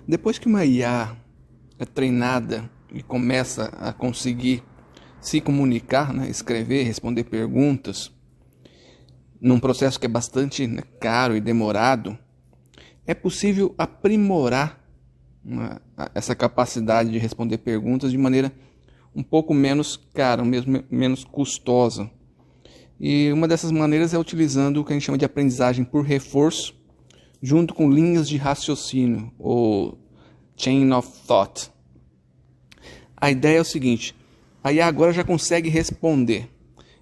Depois que uma IA é treinada e começa a conseguir se comunicar, né, escrever, responder perguntas, num processo que é bastante, né, caro e demorado, é possível aprimorar essa capacidade de responder perguntas de maneira um pouco menos cara, mesmo menos custosa. E uma dessas maneiras é utilizando o que a gente chama de aprendizagem por reforço, junto com linhas de raciocínio, ou chain of thought. A ideia é o seguinte: a IA agora já consegue responder.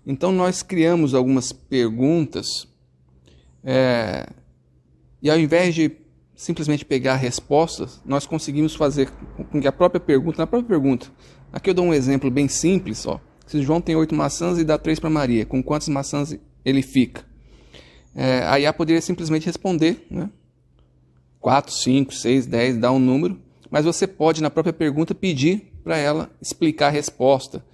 Então nós criamos algumas perguntas, e ao invés de simplesmente pegar respostas, nós conseguimos fazer com que a própria pergunta, aqui eu dou um exemplo bem simples, ó. Se João tem 8 maçãs e dá 3 para Maria, com quantas maçãs ele fica? A IA poderia simplesmente responder, né? 4, 5, 6, 10, dá um número, mas você pode na própria pergunta pedir para ela explicar a resposta,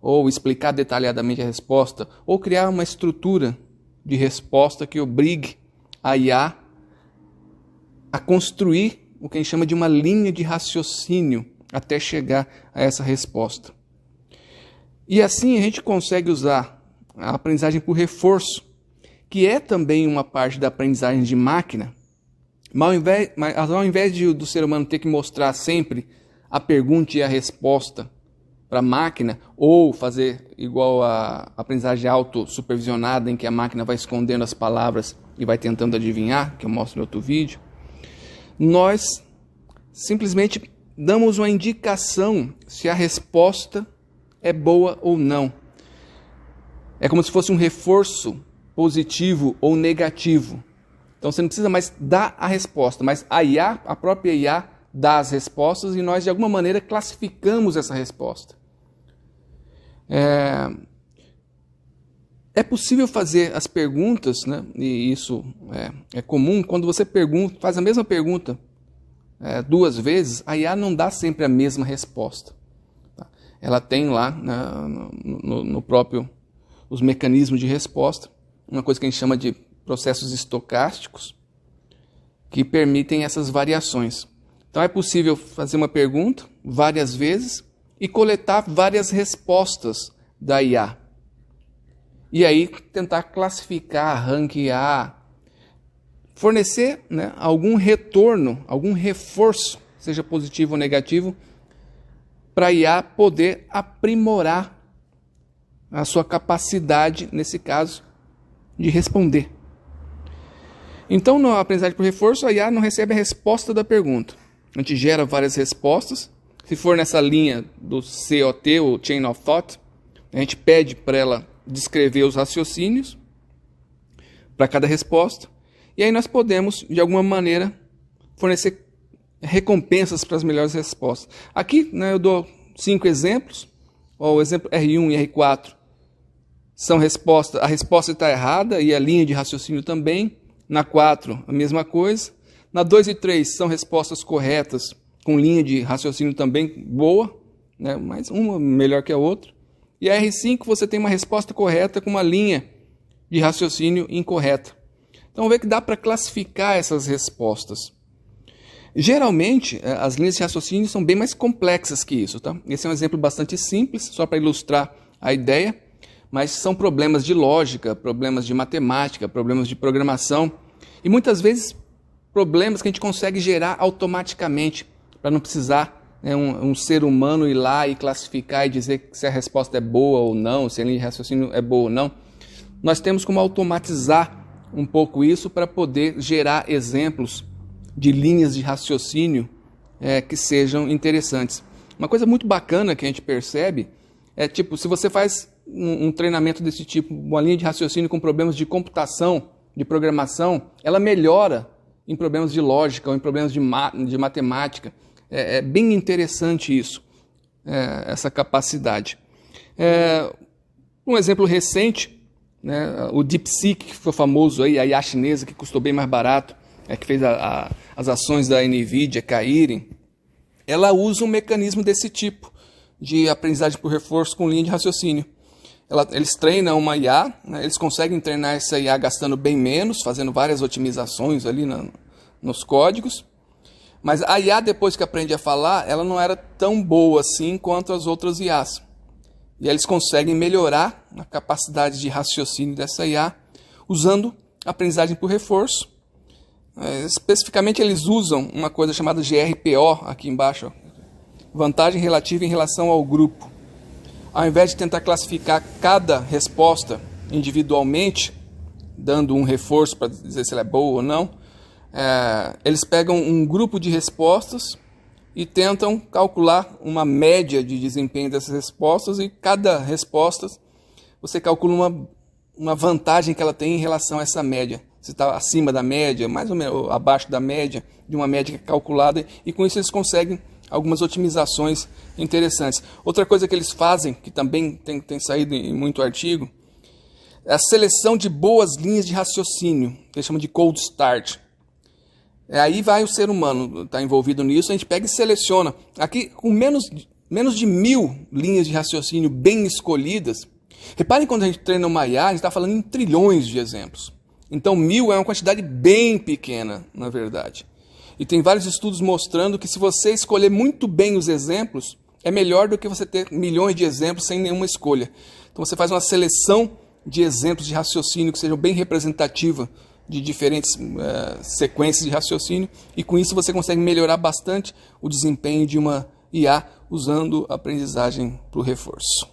ou explicar detalhadamente a resposta, ou criar uma estrutura de resposta que obrigue a IA a construir o que a gente chama de uma linha de raciocínio até chegar a essa resposta. E assim a gente consegue usar a aprendizagem por reforço, que é também uma parte da aprendizagem de máquina, mas ao invés do ser humano ter que mostrar sempre a pergunta e a resposta para a máquina, ou fazer igual a aprendizagem autossupervisionada, em que a máquina vai escondendo as palavras e vai tentando adivinhar, que eu mostro no outro vídeo, nós simplesmente damos uma indicação se a resposta é boa ou não. É como se fosse um reforço positivo ou negativo. Então você não precisa mais dar a resposta, mas a própria IA dá as respostas e nós de alguma maneira classificamos essa resposta. É possível fazer as perguntas, né? E isso é comum, quando você faz a mesma pergunta 2 vezes, a IA não dá sempre a mesma resposta. Tá? Ela tem lá, né, no próprio os mecanismos de resposta, uma coisa que a gente chama de processos estocásticos, que permitem essas variações. Então é possível fazer uma pergunta várias vezes e coletar várias respostas da IA. E aí tentar classificar, ranquear, fornecer, né, algum retorno, algum reforço, seja positivo ou negativo, para a IA poder aprimorar a sua capacidade, nesse caso, de responder. Então, na aprendizagem por reforço, a IA não recebe a resposta da pergunta. A gente gera várias respostas. Se for nessa linha do COT, ou Chain of Thought, a gente pede para ela descrever os raciocínios para cada resposta. E aí nós podemos, de alguma maneira, fornecer recompensas para as melhores respostas. Aqui, né, eu dou 5 exemplos. O exemplo R1 e R4 são respostas. A resposta está errada e a linha de raciocínio também. Na 4, a mesma coisa. Na 2 e 3 são respostas corretas, com linha de raciocínio também boa, né, mas uma melhor que a outra. E a R5 você tem uma resposta correta com uma linha de raciocínio incorreta. Então, vê que dá para classificar essas respostas. Geralmente, as linhas de raciocínio são bem mais complexas que isso. Tá? Esse é um exemplo bastante simples, só para ilustrar a ideia, mas são problemas de lógica, problemas de matemática, problemas de programação, e muitas vezes problemas que a gente consegue gerar automaticamente, para não precisar, né, um ser humano ir lá e classificar e dizer se a resposta é boa ou não, se a linha de raciocínio é boa ou não. Nós temos como automatizar um pouco isso para poder gerar exemplos de linhas de raciocínio que sejam interessantes. Uma coisa muito bacana que a gente percebe é, tipo, se você faz um treinamento desse tipo, uma linha de raciocínio com problemas de computação, de programação, ela melhora em problemas de lógica ou em problemas de matemática. É bem interessante isso, essa capacidade. Um exemplo recente, né, o DeepSeek, que ficou famoso aí, a IA chinesa, que custou bem mais barato, que fez as ações da NVIDIA caírem, ela usa um mecanismo desse tipo, de aprendizagem por reforço com linha de raciocínio. Eles treinam uma IA, né, eles conseguem treinar essa IA gastando bem menos, fazendo várias otimizações ali nos códigos, Mas a IA, depois que aprende a falar, ela não era tão boa assim quanto as outras IAs. E eles conseguem melhorar a capacidade de raciocínio dessa IA usando aprendizagem por reforço. Especificamente, eles usam uma coisa chamada GRPO, aqui embaixo, ó, vantagem relativa em relação ao grupo. Ao invés de tentar classificar cada resposta individualmente, dando um reforço para dizer se ela é boa ou não, eles pegam um grupo de respostas e tentam calcular uma média de desempenho dessas respostas, e cada resposta você calcula uma vantagem que ela tem em relação a essa média. Se está acima da média, mais ou menos abaixo da média, de uma média calculada, e com isso eles conseguem algumas otimizações interessantes. Outra coisa que eles fazem, que também tem saído em muito artigo, é a seleção de boas linhas de raciocínio, que eles chamam de cold start. Aí vai o ser humano, está envolvido nisso, a gente pega e seleciona. Aqui, com menos de 1000 linhas de raciocínio bem escolhidas, reparem quando a gente treina uma IA, a gente está falando em trilhões de exemplos. Então 1000 é uma quantidade bem pequena, na verdade. E tem vários estudos mostrando que se você escolher muito bem os exemplos, é melhor do que você ter milhões de exemplos sem nenhuma escolha. Então você faz uma seleção de exemplos de raciocínio que sejam bem representativa de diferentes sequências de raciocínio, e com isso você consegue melhorar bastante o desempenho de uma IA usando a aprendizagem por reforço.